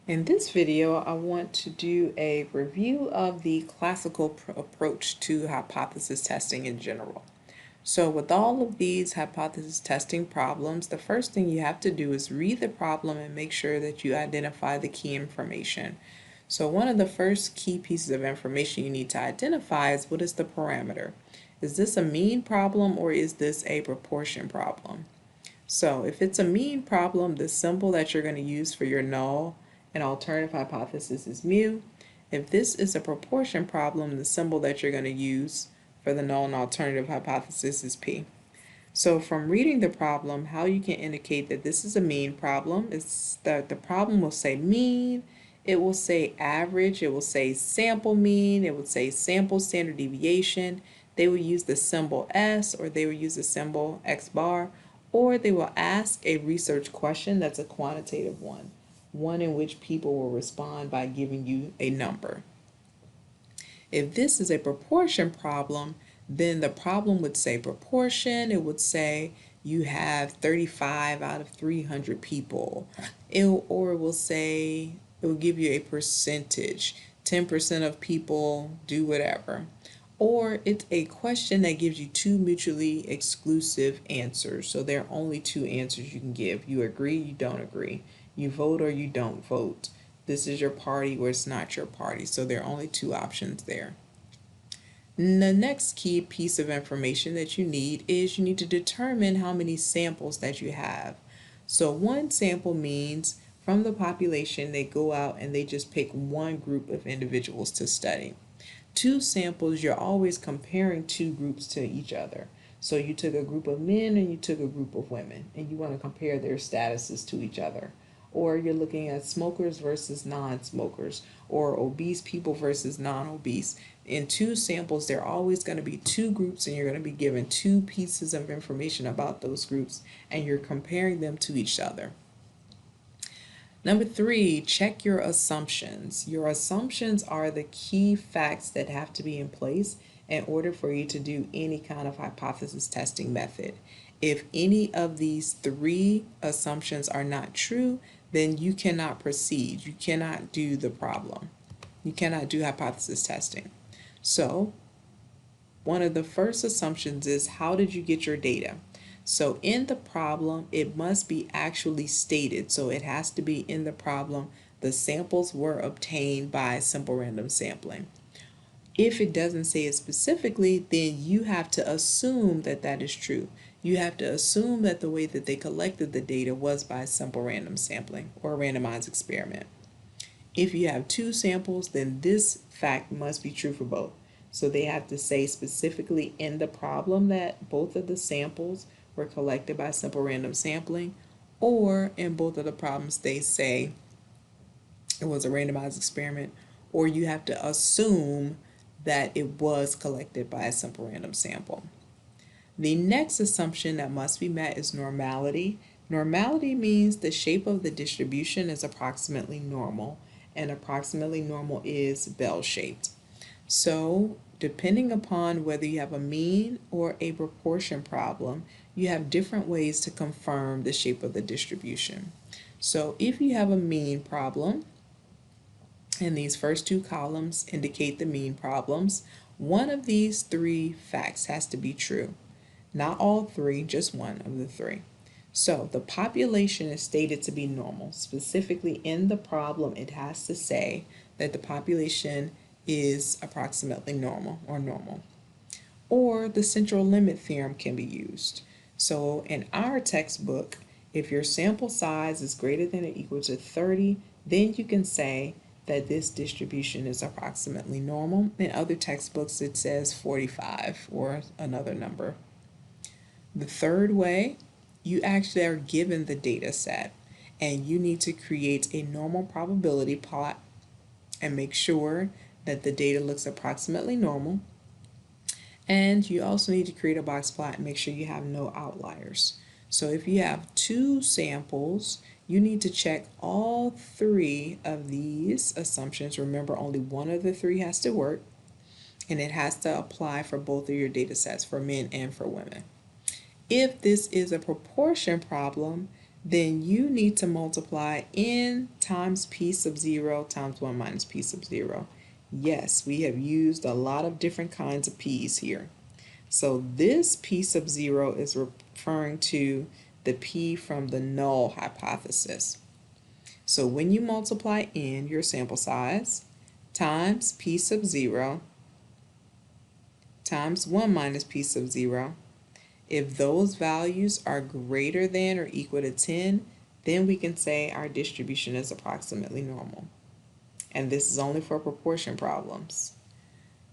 In this video, I want to do a review of the classical approach to hypothesis testing in general. So with all of these hypothesis testing problems, the first thing you have to do is read the problem and make sure that you identify the key information. So one of the first key pieces of information you need to identify is what is the parameter. Is this a mean problem or is this a proportion problem? So if it's a mean problem, the symbol that you're going to use for your null and alternative hypothesis is mu. If this is a proportion problem, the symbol that you're going to use for the null and alternative hypothesis is p. So from reading the problem, how you can indicate that this is a mean problem is that the problem will say mean, it will say average, it will say sample mean, it will say sample standard deviation. They will use the symbol S, or they will use the symbol X bar, or they will ask a research question that's a quantitative one in which people will respond by giving you a number. If this is a proportion problem, then the problem would say proportion. It would say you have 35 out of 300 people. Or it will say, it will give you a percentage. 10% of people do whatever. Or it's a question that gives you two mutually exclusive answers. So there are only two answers you can give. You agree, you don't agree. You vote or you don't vote. This is your party or it's not your party. So there are only two options there. And the next key piece of information that you need is you need to determine how many samples that you have. So one sample means from the population they go out and they just pick one group of individuals to study. Two samples, you're always comparing two groups to each other. So you took a group of men and you took a group of women and you want to compare their statuses to each other. Or you're looking at smokers versus non-smokers, or obese people versus non-obese. In two samples, there are always going to be two groups and you're going to be given two pieces of information about those groups and you're comparing them to each other. Number 3, check your assumptions. Your assumptions are the key facts that have to be in place in order for you to do any kind of hypothesis testing method. If any of these 3 assumptions are not true, then you cannot proceed. You cannot do the problem. You cannot do hypothesis testing. So, one of the first assumptions is, how did you get your data? So in the problem, it must be actually stated. So it has to be in the problem, the samples were obtained by simple random sampling. If it doesn't say it specifically, then you have to assume that that is true. You have to assume that the way that they collected the data was by simple random sampling or a randomized experiment. If you have 2 samples, then this fact must be true for both. So they have to say specifically in the problem that both of the samples were collected by simple random sampling, or in both of the problems they say it was a randomized experiment, or you have to assume that it was collected by a simple random sample. The next assumption that must be met is normality. Normality means the shape of the distribution is approximately normal, and approximately normal is bell-shaped. So, depending upon whether you have a mean or a proportion problem, you have different ways to confirm the shape of the distribution. So, if you have a mean problem, and these first 2 columns indicate the mean problems, one of these 3 facts has to be true. Not all 3, just one of the 3. So the population is stated to be normal. Specifically in the problem, it has to say that the population is approximately normal or normal. Or the central limit theorem can be used. So in our textbook, if your sample size is greater than or equal to 30, then you can say that this distribution is approximately normal. In other textbooks, it says 45 or another number. The third way, you actually are given the data set and you need to create a normal probability plot and make sure that the data looks approximately normal. And you also need to create a box plot and make sure you have no outliers. So if you have 2 samples, you need to check all 3 of these assumptions. Remember, only one of the 3 has to work, and it has to apply for both of your data sets, for men and for women. If this is a proportion problem, then you need to multiply n times p sub 0 times 1 minus p sub 0. Yes, we have used a lot of different kinds of p's here. So this p sub 0 is referring to the p from the null hypothesis. So when you multiply n, your sample size, times p sub 0 times 1 minus p sub 0, if those values are greater than or equal to 10, then we can say our distribution is approximately normal. And this is only for proportion problems.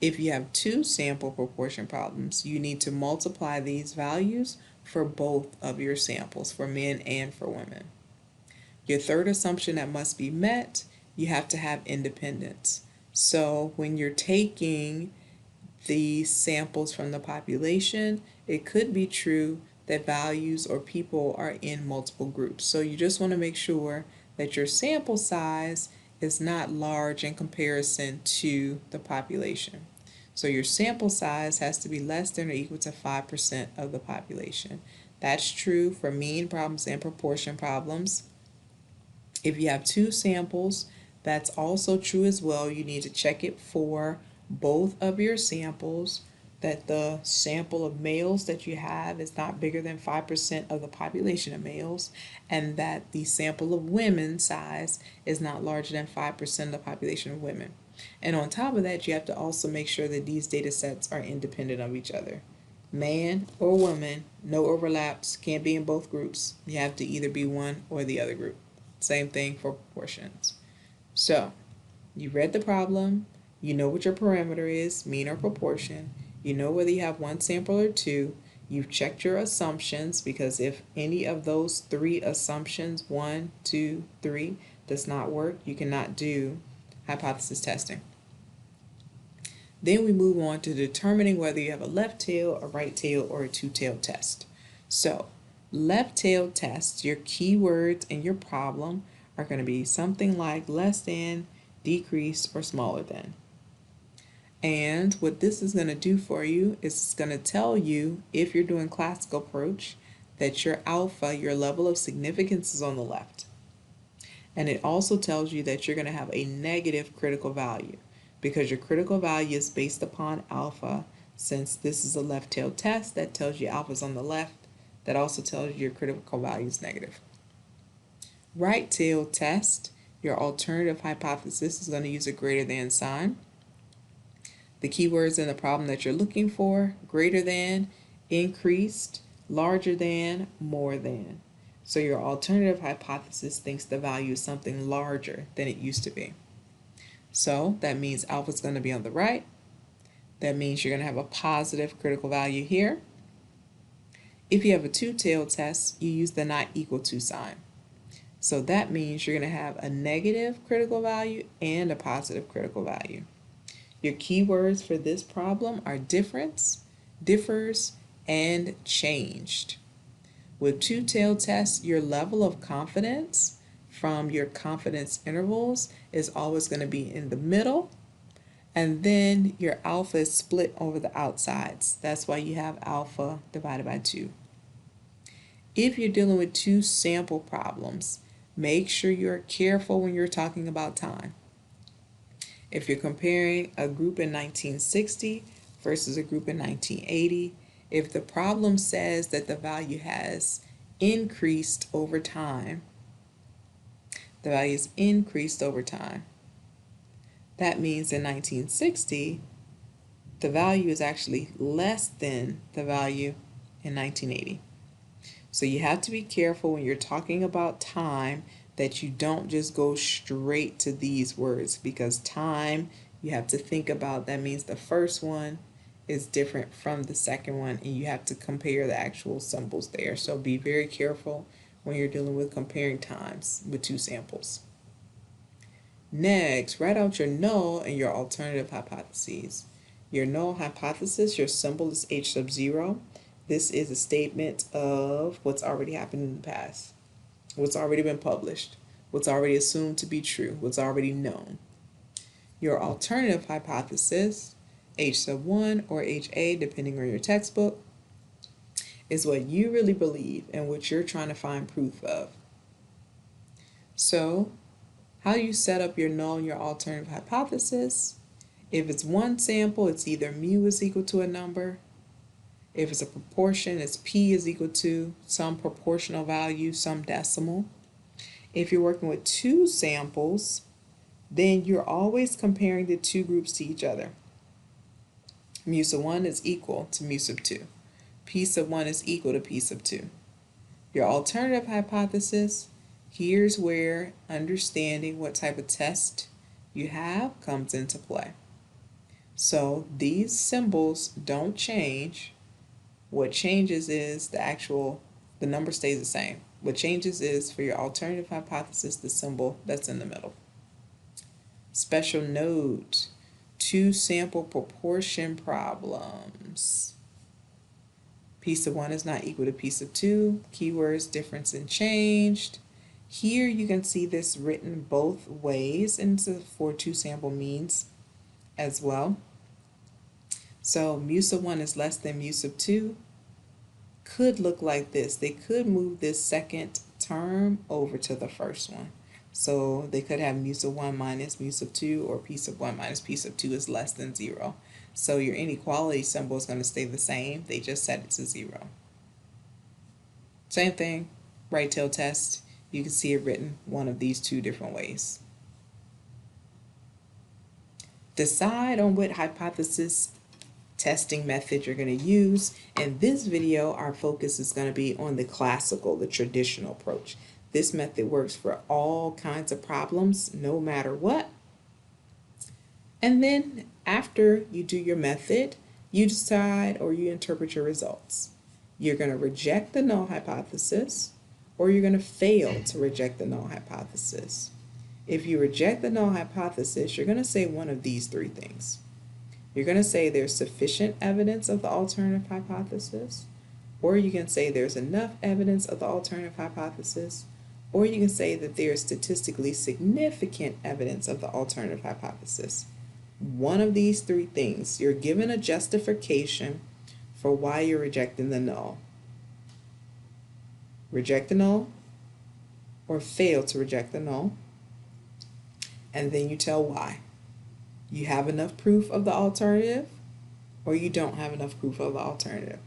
If you have two sample proportion problems, you need to multiply these values for both of your samples, for men and for women. Your third assumption that must be met, you have to have independence. So when you're taking the samples from the population, it could be true that values or people are in multiple groups. So you just want to make sure that your sample size is not large in comparison to the population. So your sample size has to be less than or equal to 5% of the population. That's true for mean problems and proportion problems. If you have two samples, that's also true as well. You need to check it for both of your samples, that the sample of males that you have is not bigger than 5% of the population of males, and that the sample of women size is not larger than 5% of the population of women. And on top of that, you have to also make sure that these data sets are independent of each other. Man or woman, no overlaps, can't be in both groups. You have to either be one or the other group. Same thing for proportions. So, you read the problem, you know what your parameter is, mean or proportion, you know whether you have one sample or two, you've checked your assumptions, because if any of those three assumptions, 1, 2, 3, does not work, you cannot do hypothesis testing. Then we move on to determining whether you have a left tail, a right tail, or a two-tailed test. So, left-tailed tests, your keywords in your problem are going to be something like less than, decrease, or smaller than. And what this is going to do for you is it's going to tell you, if you're doing classical approach, that your alpha, your level of significance, is on the left. And it also tells you that you're going to have a negative critical value, because your critical value is based upon alpha. Since this is a left-tailed test, that tells you alpha is on the left. That also tells you your critical value is negative. Right-tailed test, your alternative hypothesis is going to use a greater than sign. The keywords in the problem that you're looking for: greater than, increased, larger than, more than. So your alternative hypothesis thinks the value is something larger than it used to be. So that means alpha is going to be on the right. That means you're going to have a positive critical value here. If you have a two-tailed test, you use the not equal to sign. So that means you're going to have a negative critical value and a positive critical value. Your keywords for this problem are difference, differs, and changed. With two-tailed tests, your level of confidence from your confidence intervals is always going to be in the middle, and then your alpha is split over the outsides. That's why you have alpha divided by 2. If you're dealing with two sample problems, make sure you're careful when you're talking about time. If you're comparing a group in 1960 versus a group in 1980, if the problem says that the value has increased over time, the value is increased over time, that means in 1960, the value is actually less than the value in 1980. So you have to be careful when you're talking about time that you don't just go straight to these words, because time, you have to think about, that means the first one is different from the second one, and you have to compare the actual symbols there. So be very careful when you're dealing with comparing times with two samples. Next, write out your null and your alternative hypotheses. Your null hypothesis, your symbol is H sub 0. This is a statement of what's already happened in the past, what's already been published, what's already assumed to be true, what's already known. Your alternative hypothesis, H sub 1 or HA, depending on your textbook, is what you really believe and what you're trying to find proof of. So how you set up your null and your alternative hypothesis. If it's one sample, it's either mu is equal to a number. If it's a proportion, it's p is equal to some proportional value, some decimal. If you're working with two samples, then you're always comparing the two groups to each other. Mu sub 1 is equal to mu sub 2. P sub 1 is equal to P sub 2. Your alternative hypothesis, here's where understanding what type of test you have comes into play. So these symbols don't change. What changes is the number stays the same. What changes is for your alternative hypothesis, the symbol that's in the middle. Special note, two sample proportion problems. P sub 1 is not equal to P sub 2. Keywords difference and changed. Here you can see this written both ways into for two sample means as well. So mu sub 1 is less than mu sub 2 could look like this. They could move this second term over to the first one. So they could have mu sub 1 minus mu sub 2, or P sub 1 minus P sub 2 is less than 0. So your inequality symbol is going to stay the same. They just set it to 0. Same thing, right tail test. You can see it written one of these two different ways. Decide on what hypothesis testing method you're going to use. In this video, our focus is going to be on the classical, the traditional approach. This method works for all kinds of problems, no matter what. And then after you do your method, you decide or you interpret your results. You're going to reject the null hypothesis, or you're going to fail to reject the null hypothesis. If you reject the null hypothesis, you're going to say one of these three things. You're going to say there's sufficient evidence of the alternative hypothesis, or you can say there's enough evidence of the alternative hypothesis, or you can say that there's statistically significant evidence of the alternative hypothesis. One of these three things, you're given a justification for why you're rejecting the null. Reject the null, or fail to reject the null, and then you tell why. You have enough proof of the alternative, or you don't have enough proof of the alternative.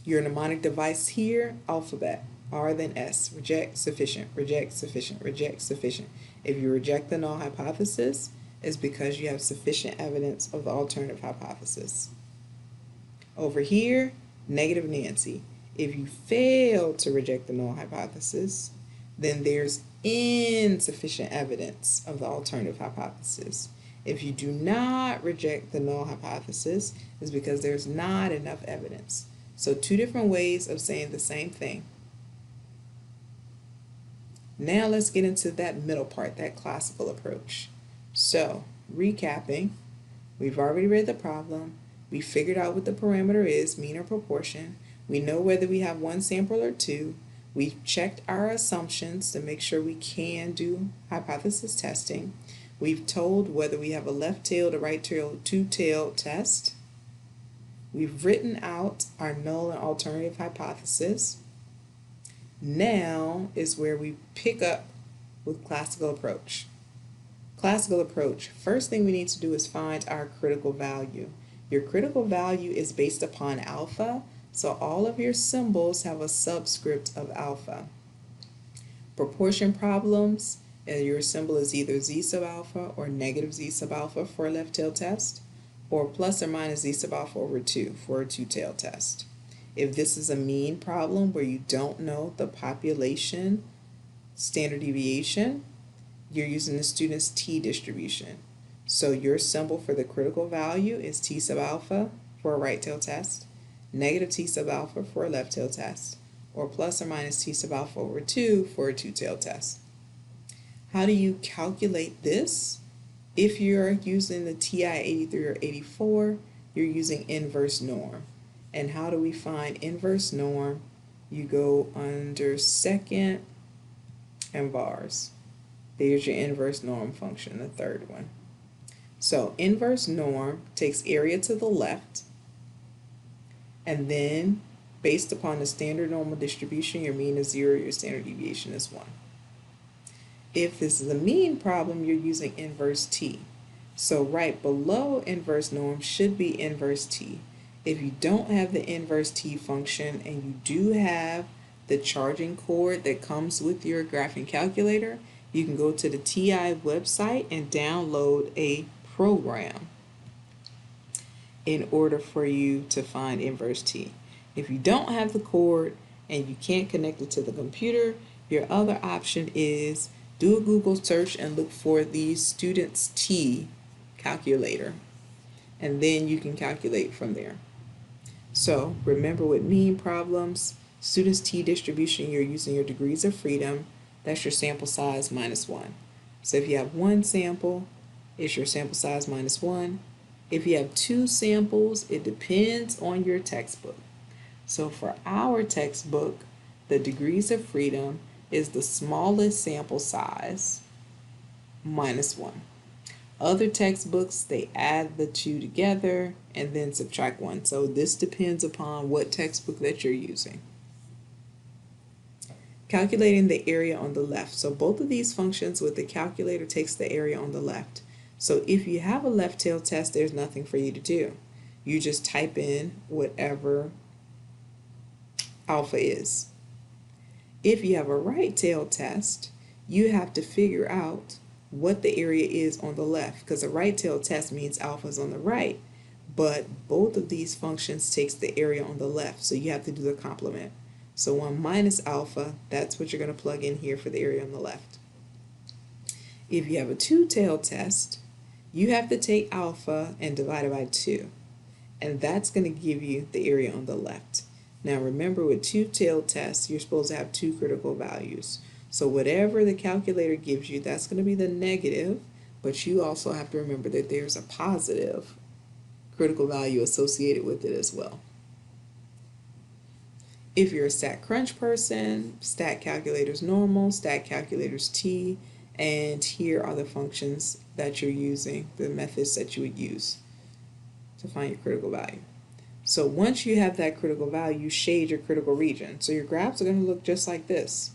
Your mnemonic device here, alphabet, R then S, reject, sufficient, reject, sufficient, reject, sufficient. If you reject the null hypothesis, it's because you have sufficient evidence of the alternative hypothesis. Over here, negative Nancy. If you fail to reject the null hypothesis, then there's insufficient evidence of the alternative hypothesis. If you do not reject the null hypothesis, it's because there's not enough evidence. So two different ways of saying the same thing. Now let's get into that middle part, that classical approach. So, recapping, we've already read the problem. We figured out what the parameter is, mean or proportion. We know whether we have one sample or two. We've checked our assumptions to make sure we can do hypothesis testing. We've told whether we have a left-tailed or right-tailed, two-tailed test. We've written out our null and alternative hypothesis. Now is where we pick up with classical approach. Classical approach, first thing we need to do is find our critical value. Your critical value is based upon alpha, so all of your symbols have a subscript of alpha. Proportion problems, your symbol is either z sub alpha or negative z sub alpha for a left-tailed test, or plus or minus z sub alpha over 2 for a two-tailed test. If this is a mean problem where you don't know the population standard deviation, you're using the student's t-distribution. So your symbol for the critical value is t sub alpha for a right-tailed test, negative t sub alpha for a left-tailed test, or plus or minus t sub alpha over 2 for a two-tailed test. How do you calculate this? If you're using the TI 83 or 84, you're using inverse norm. And how do we find inverse norm? You go under second and vars. There's your inverse norm function, the third one. So inverse norm takes area to the left, and then based upon the standard normal distribution, your mean is 0, your standard deviation is 1. If this is a mean problem, you're using inverse t. So right below inverse norm should be inverse t. If you don't have the inverse t function and you do have the charging cord that comes with your graphing calculator, you can go to the TI website and download a program in order for you to find inverse t. If you don't have the cord and you can't connect it to the computer, your other option is do a Google search and look for the student's t calculator, and then you can calculate from there. So remember, with mean problems, student's t distribution, you're using your degrees of freedom. That's your sample size minus 1. So if you have one sample, it's your sample size minus 1. If you have two samples, it depends on your textbook. So for our textbook, the degrees of freedom is the smallest sample size minus 1. Other textbooks, they add the two together and then subtract 1. So this depends upon what textbook that you're using. Calculating the area on the left. So both of these functions with the calculator takes the area on the left. So if you have a left tail test, there's nothing for you to do. You just type in whatever alpha is. If you have a right tail test, you have to figure out what the area is on the left, because a right tail test means alpha is on the right, but both of these functions takes the area on the left, so you have to do the complement. So 1 minus alpha, that's what you're going to plug in here for the area on the left. If you have a two-tailed test, you have to take alpha and divide it by 2, and that's going to give you the area on the left. Now remember, with two-tailed tests, you're supposed to have two critical values. So whatever the calculator gives you, that's going to be the negative, but you also have to remember that there's a positive critical value associated with it as well. If you're a stat crunch person, stat calculator's normal, stat calculator's t, and here are the functions that you're using, the methods that you would use to find your critical value. So once you have that critical value, you shade your critical region. So your graphs are going to look just like this,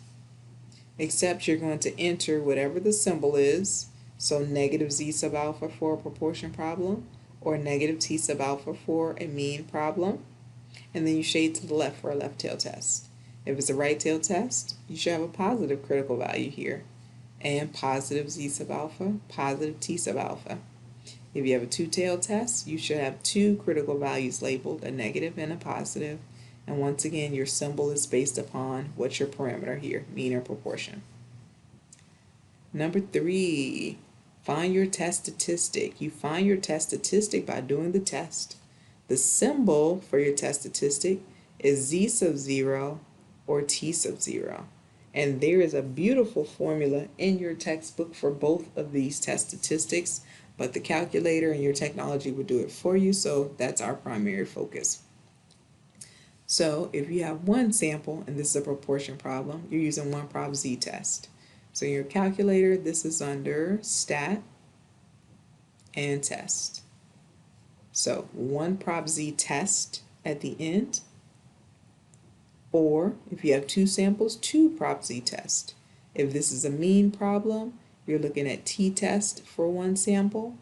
except you're going to enter whatever the symbol is. So negative z sub alpha for a proportion problem, or negative t sub alpha for a mean problem. And then you shade to the left for a left tail test. If it's a right tail test, you should have a positive critical value here, and positive z sub alpha, positive t sub alpha. If you have a two-tail test, you should have two critical values labeled, a negative and a positive. And once again, your symbol is based upon what's your parameter here, mean or proportion. Number 3, find your test statistic. You find your test statistic by doing the test. The symbol for your test statistic is z sub 0 or t sub 0. And there is a beautiful formula in your textbook for both of these test statistics, but the calculator and your technology will do it for you, so that's our primary focus. So if you have one sample, and this is a proportion problem, you're using one prop z test. So in your calculator, this is under stat and test. So one prop z test at the end, or if you have two samples, two prop z test. If this is a mean problem, you're looking at t-test for one sample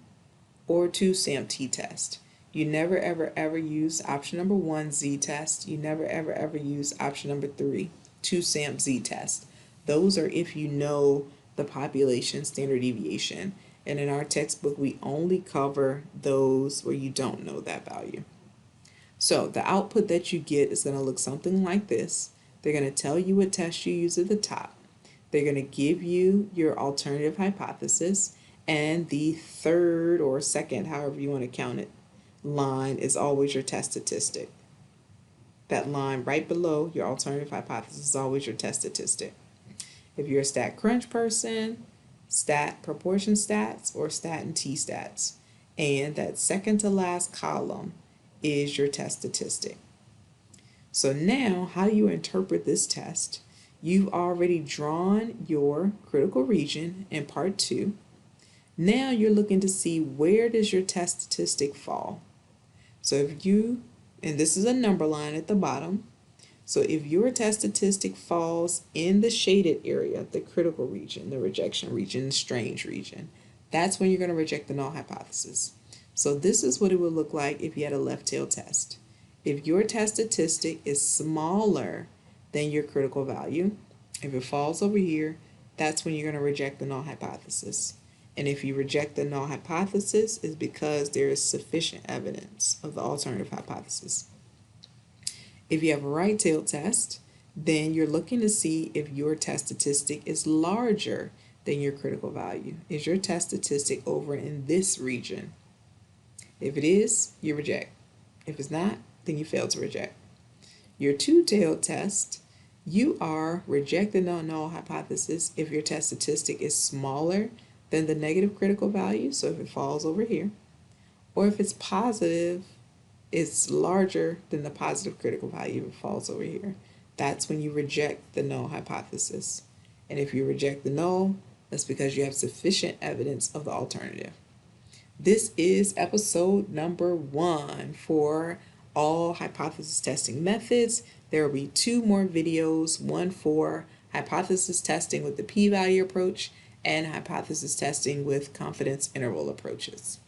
or two sam t-test. You never ever use option number 1 z-test. You never ever use option number 3 two sam z-test. Those are if you know the population standard deviation. And in our textbook, we only cover those where you don't know that value. So the output that you get is going to look something like this. They're going to tell you what test you use at the top. They're going to give you your alternative hypothesis, and the third or second, however you want to count it, line is always your test statistic. That line right below your alternative hypothesis is always your test statistic. If you're a stat crunch person, stat proportion stats or stat and t-stats. And that second to last column is your test statistic. So now, how do you interpret this test? You've already drawn your critical region in part 2. Now you're looking to see where does your test statistic fall. So if you, and this is a number line at the bottom, So if your test statistic falls in the shaded area, the critical region, the rejection region, the strange region, that's when you're going to reject the null hypothesis. So this is what it would look like if you had a left tail test. If your test statistic is smaller than your critical value, if it falls over here, that's when you're going to reject the null hypothesis. And if you reject the null hypothesis, it's because there is sufficient evidence of the alternative hypothesis. If you have a right tail test, then you're looking to see if your test statistic is larger than your critical value. Is your test statistic over in this region? If it is, you reject. If it's not, then you fail to reject. Your two-tailed test, you are rejecting the null hypothesis if your test statistic is smaller than the negative critical value, so if it falls over here, or if it's positive, it's larger than the positive critical value, if it falls over here. That's when you reject the null hypothesis. And if you reject the null, that's because you have sufficient evidence of the alternative. This is episode number 1 for all hypothesis testing methods. There will be 2 more videos, one for hypothesis testing with the p-value approach and hypothesis testing with confidence interval approaches.